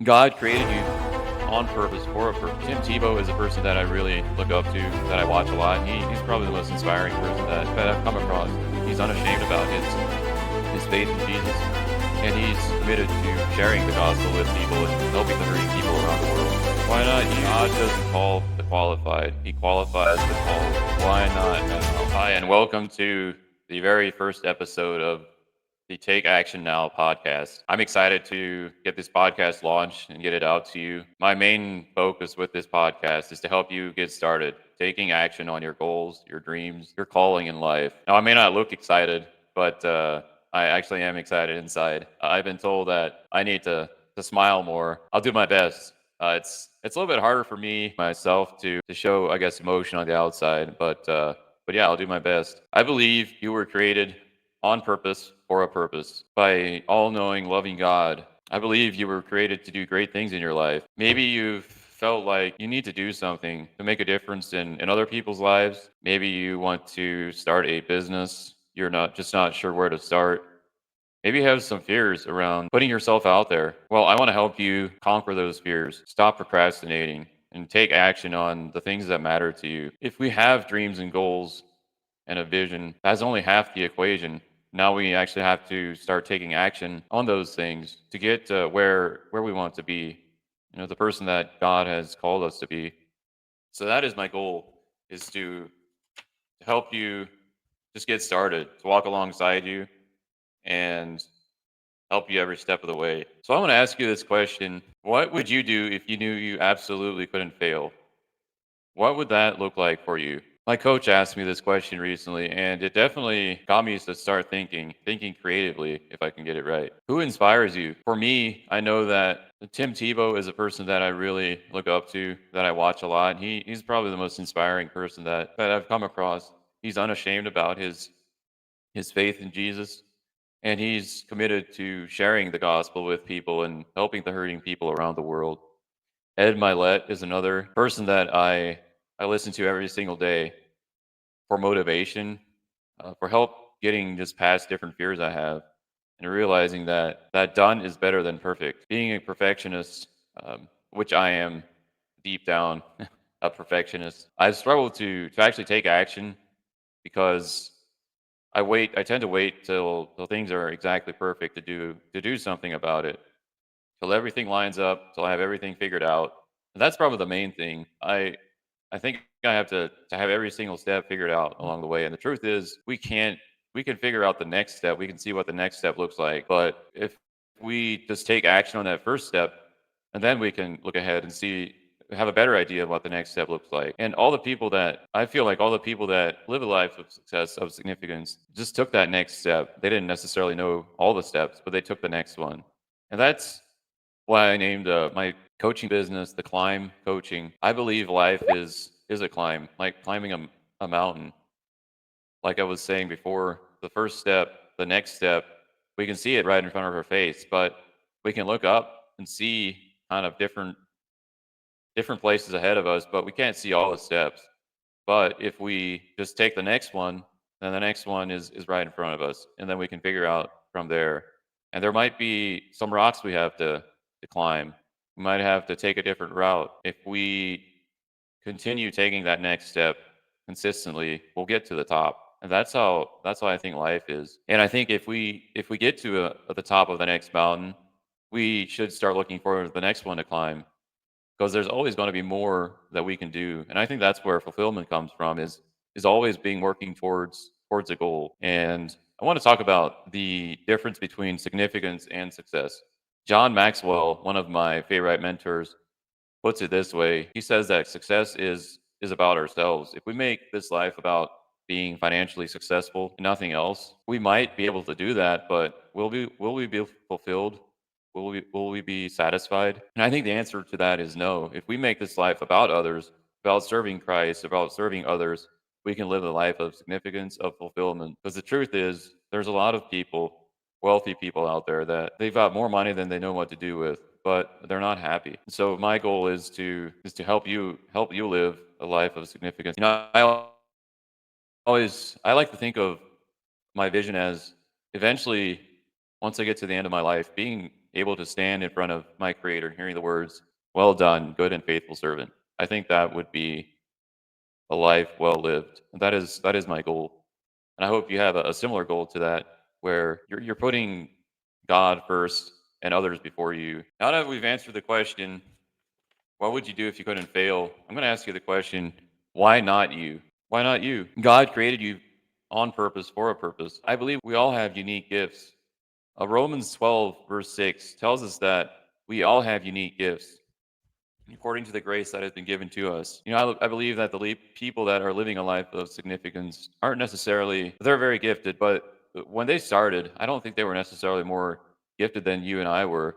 God created you on purpose for a purpose. Tim Tebow is a person that I really look up to, that I watch a lot. He's probably the most inspiring person that I've come across. He's unashamed about his faith in Jesus, and he's committed to sharing the gospel with people and helping the hurting people around the world. Why not you? God doesn't call the qualified; He qualifies the called. Why not now? Hi, and welcome to the very first episode of the Take Action Now podcast. I'm excited to get this podcast launched and get it out to you. My main focus with this podcast is to help you get started taking action on your goals, your dreams, your calling in life. Now, I may not look excited, but I actually am excited inside. I've been told that I need to smile more. I'll do my best. It's a little bit harder for me myself to show, I guess, emotion on the outside, but yeah, I'll do my best. I believe you were created on purpose for a purpose by all knowing, loving God. I believe you were created to do great things in your life. Maybe you've felt like you need to do something to make a difference in other people's lives. Maybe you want to start a business. You're not sure where to start. Maybe you have some fears around putting yourself out there. Well, I want to help you conquer those fears. Stop procrastinating and take action on the things that matter to you. If we have dreams and goals and a vision, that's only half the equation. Now we actually have to start taking action on those things to get to where we want to be. The person that God has called us to be. So that is my goal: is to help you just get started, to walk alongside you, and help you every step of the way. So I'm going to ask you this question: what would you do if you knew you absolutely couldn't fail? What would that look like for you? My coach asked me this question recently, and it definitely got me to start thinking creatively, if I can get it right. Who inspires you? For me, I know that Tim Tebow is a person that I really look up to, that I watch a lot. He's probably the most inspiring person that I've come across. He's unashamed about his faith in Jesus, and he's committed to sharing the gospel with people and helping the hurting people around the world. Ed Milet is another person that I listen to every single day for motivation, for help getting just past different fears I have, and realizing that done is better than perfect. Being a perfectionist, which I am deep down, a perfectionist, I've struggled to actually take action because I tend to wait till things are exactly perfect to do something about it, till everything lines up, till I have everything figured out. And that's probably the main thing. I think I have to have every single step figured out along the way. And the truth is, we can figure out the next step. We can see what the next step looks like. But if we just take action on that first step, and then we can look ahead and have a better idea of what the next step looks like. And all the people that live a life of success, of significance, just took that next step. They didn't necessarily know all the steps, but they took the next one. And that's why I named my coaching business the Climb Coaching. I believe life is a climb, like climbing a mountain. Like I was saying before, the first step, the next step, we can see it right in front of our face, but we can look up and see kind of different places ahead of us, but we can't see all the steps. But if we just take the next one, then the next one is right in front of us, and then we can figure out from there. And there might be some rocks we have to climb. We might have to take a different route. If we continue taking that next step consistently, we'll get to the top. And that's how I think life is. And I think if we get to the top of the next mountain, we should start looking for the next one to climb, because there's always going to be more that we can do. And I think that's where fulfillment comes from, is always being working towards a goal. And I want to talk about the difference between significance and success. John Maxwell, one of my favorite mentors, puts it this way. He says that success is about ourselves. If we make this life about being financially successful and nothing else, we might be able to do that, but will we be fulfilled? Will we be satisfied? And I think the answer to that is no. If we make this life about others, about serving Christ, about serving others, we can live a life of significance, of fulfillment. Because the truth is, there's a lot of people, wealthy people out there, that they've got more money than they know what to do with, but they're not happy. So my goal is to help you live a life of significance. I like to think of my vision as, eventually, once I get to the end of my life, being able to stand in front of my Creator, hearing the words, "Well done, good and faithful servant." I think that would be a life well lived. And that is my goal. And I hope you have a similar goal to that, where you're putting God first and others before you. Now that we've answered the question, what would you do if you couldn't fail? I'm going to ask you the question, why not you? Why not you? God created you on purpose for a purpose. I believe we all have unique gifts. Romans 12, verse 6 tells us that we all have unique gifts according to the grace that has been given to us. I believe that the people that are living a life of significance aren't necessarily, they're very gifted, but when they started, I don't think they were necessarily more gifted than you and I were.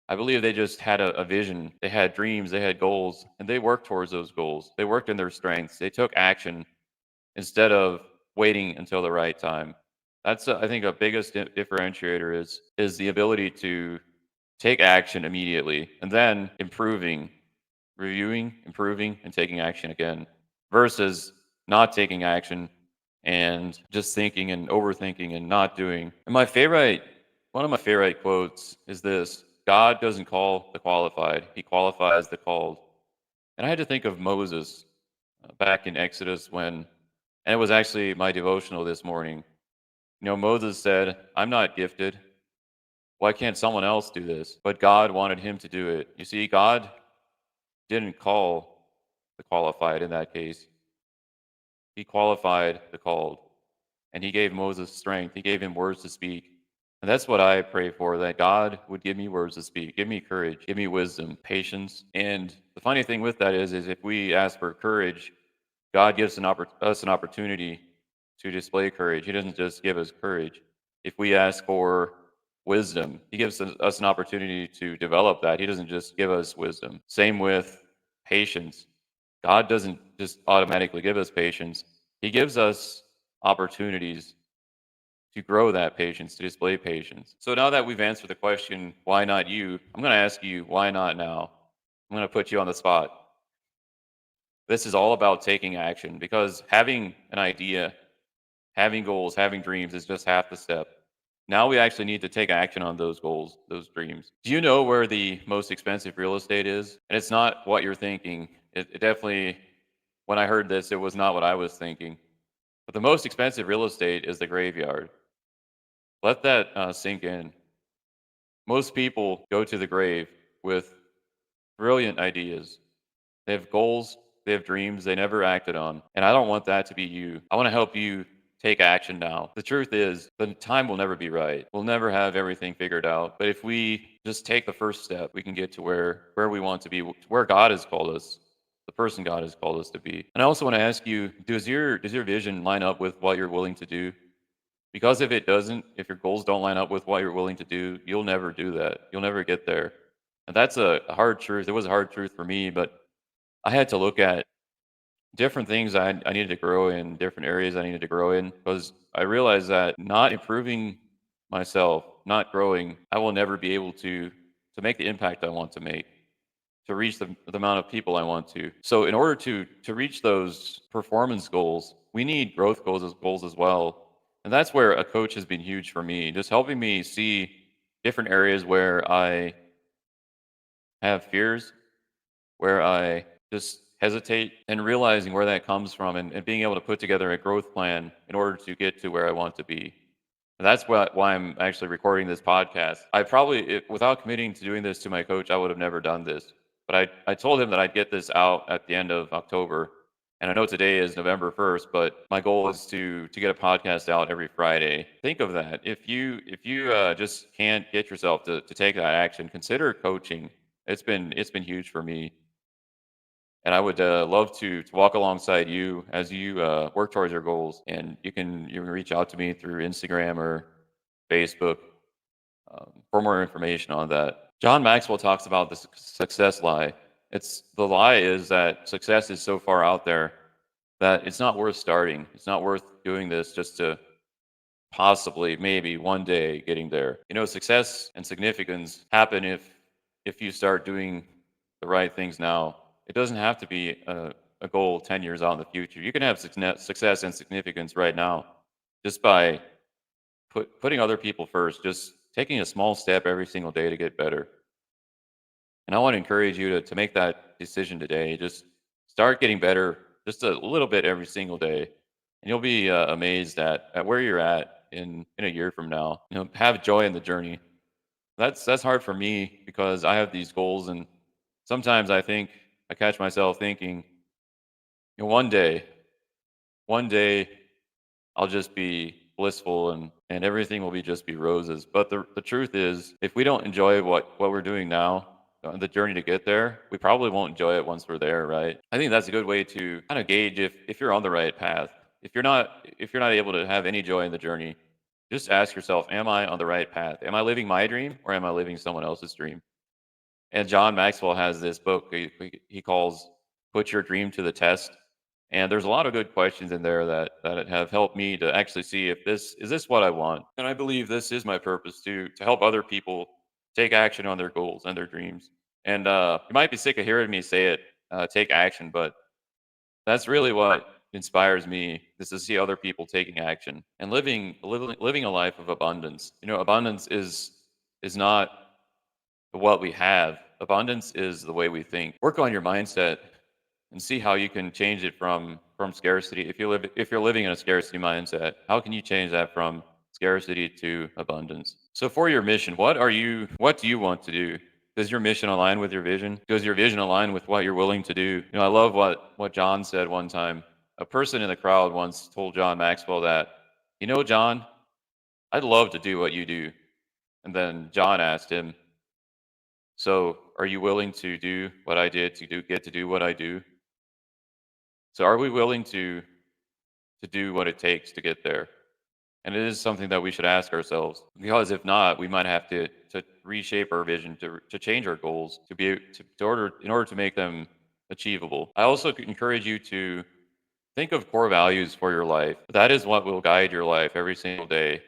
I believe they just had a vision. They had dreams, they had goals, and they worked towards those goals. They worked in their strengths. They took action instead of waiting until the right time. That's, I think, a biggest differentiator is the ability to take action immediately and then improving, reviewing, improving, and taking action again, versus not taking action and just thinking and overthinking and not doing. And one of my favorite quotes is this: God doesn't call the qualified, he qualifies the called. And I had to think of Moses back in Exodus and it was actually my devotional this morning. Moses said, "I'm not gifted. Why can't someone else do this?" But God wanted him to do it. You see, God didn't call the qualified in that case. He qualified the called. And he gave Moses strength. He gave him words to speak. And that's what I pray for, that God would give me words to speak, give me courage, give me wisdom, patience. And the funny thing with that is if we ask for courage, God gives us an opportunity to display courage. He doesn't just give us courage. If we ask for wisdom, he gives us an opportunity to develop that. He doesn't just give us wisdom. Same with patience. God doesn't just automatically give us patience. He gives us opportunities to grow that patience, to display patience. So now that we've answered the question, why not you? I'm going to ask you, why not now? I'm going to put you on the spot. This is all about taking action, because having an idea, having goals, having dreams is just half the step. Now we actually need to take action on those goals, those dreams. Do you know where the most expensive real estate is? And it's not what you're thinking. It definitely, when I heard this, it was not what I was thinking. But the most expensive real estate is the graveyard. Let that sink in. Most people go to the grave with brilliant ideas. They have goals, they have dreams they never acted on. And I don't want that to be you. I want to help you take action now. The truth is, the time will never be right. We'll never have everything figured out. But if we just take the first step, we can get to where we want to be, where God has called us, the person God has called us to be. And I also want to ask you, does your vision line up with what you're willing to do? Because if it doesn't, if your goals don't line up with what you're willing to do, you'll never do that. You'll never get there. And that's a hard truth. It was a hard truth for me, but I had to look at different things I needed to grow in, different areas I needed to grow in, because I realized that not improving myself, not growing, I will never be able to make the impact I want to make, to reach the amount of people I want to. So in order to reach those performance goals, we need growth goals as well. And that's where a coach has been huge for me, just helping me see different areas where I have fears, where I just hesitate, and realizing where that comes from, and being able to put together a growth plan in order to get to where I want to be. And that's why I'm actually recording this podcast. I probably, without committing to doing this to my coach, I would have never done this. But I told him that I'd get this out at the end of October. And I know today is November 1st, but my goal is to get a podcast out every Friday. Think of that. If you just can't get yourself to take that action, consider coaching. It's been huge for me. And I would love to walk alongside you as you work towards your goals. And you can reach out to me through Instagram or Facebook for more information on that. John Maxwell talks about the success lie. The lie is that success is so far out there that it's not worth starting. It's not worth doing this just to possibly, maybe one day getting there. Success and significance happen if you start doing the right things now. It doesn't have to be a goal 10 years out in the future. You can have success and significance right now just by putting other people first, just taking a small step every single day to get better. And I want to encourage you to make that decision today. Just start getting better just a little bit every single day. And you'll be amazed at where you're at in a year from now. Have joy in the journey. That's hard for me because I have these goals, and sometimes I catch myself thinking, one day I'll just be blissful and everything will be just be roses. But the truth is, if we don't enjoy what we're doing now, the journey to get there, we probably won't enjoy it once we're there, right? I think that's a good way to kind of gauge if you're on the right path. If you're not able to have any joy in the journey, just ask yourself, am I on the right path? Am I living my dream or am I living someone else's dream? And John Maxwell has this book he calls "Put Your Dream to the Test," and there's a lot of good questions in there that have helped me to actually see if this what I want. And I believe this is my purpose to help other people take action on their goals and their dreams. And you might be sick of hearing me say it, take action, but that's really what inspires me is to see other people taking action and living a life of abundance. Abundance is not what we have. Abundance is the way we think. Work on your mindset and see how you can change it from scarcity. If you're living in a scarcity mindset, how can you change that from scarcity to abundance? So for your mission, what do you want to do? Does your mission align with your vision? Does your vision align with what you're willing to do? I love what John said one time. A person in the crowd once told John Maxwell that, John, I'd love to do what you do. And then John asked him, so are you willing to do what I did get to do what I do? So are we willing to do what it takes to get there? And it is something that we should ask ourselves, because if not, we might have to reshape our vision, to change our goals, in order to make them achievable. I also encourage you to think of core values for your life. That is what will guide your life every single day.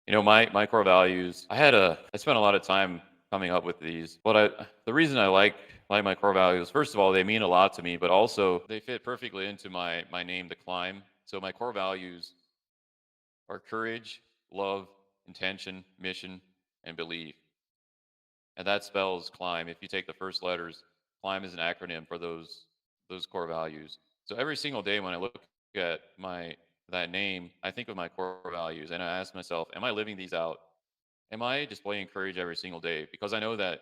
My core values, I spent a lot of time coming up with these, but the reason I like my core values, first of all, they mean a lot to me, but also they fit perfectly into my name, The Climb. So my core values are courage, love, intention, mission, and belief. And that spells climb. If you take the first letters, climb is an acronym for those core values. So every single day when I look at that name, I think of my core values and I ask myself, am I living these out? Am I displaying courage every single day? Because I know that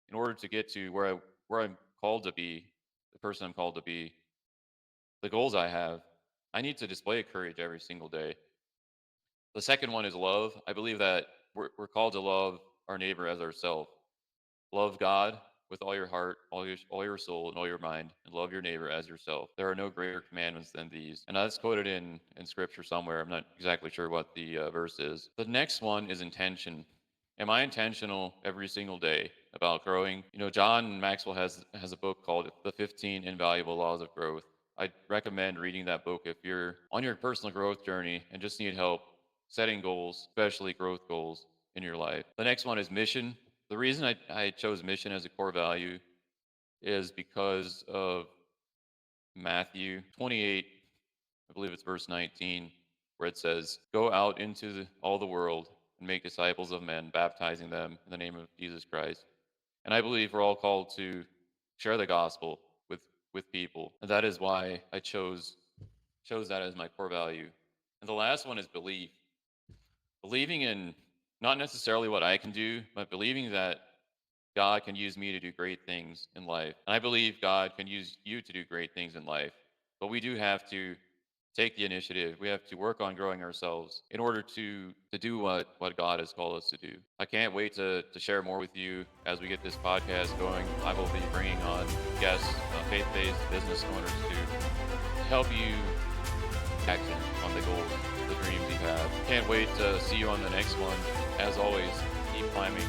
in order to get to where I'm called to be, the person I'm called to be, the goals I have, I need to display courage every single day. The second one is love. I believe that we're called to love our neighbor as ourselves. Love God with all your heart, all your soul, and all your mind, and love your neighbor as yourself. There are no greater commandments than these. And that's quoted in scripture somewhere. I'm not exactly sure what the verse is. The next one is intention. Am I intentional every single day about growing? John Maxwell has a book called The 15 Invaluable Laws of Growth. I recommend reading that book if you're on your personal growth journey and just need help setting goals, especially growth goals in your life. The next one is mission. The reason I chose mission as a core value is because of Matthew 28, I believe it's verse 19, where it says, go out into all the world and make disciples of men, baptizing them in the name of Jesus Christ. And I believe we're all called to share the gospel with people. And that is why I chose that as my core value. And the last one is belief. Believing in not necessarily what I can do, but believing that God can use me to do great things in life. And I believe God can use you to do great things in life. But we do have to take the initiative. We have to work on growing ourselves in order to do what God has called us to do. I can't wait to share more with you as we get this podcast going. I will be bringing on guests, faith-based business owners to help you action on the goals, the dreams you have. Can't wait to see you on the next one. As always, keep climbing.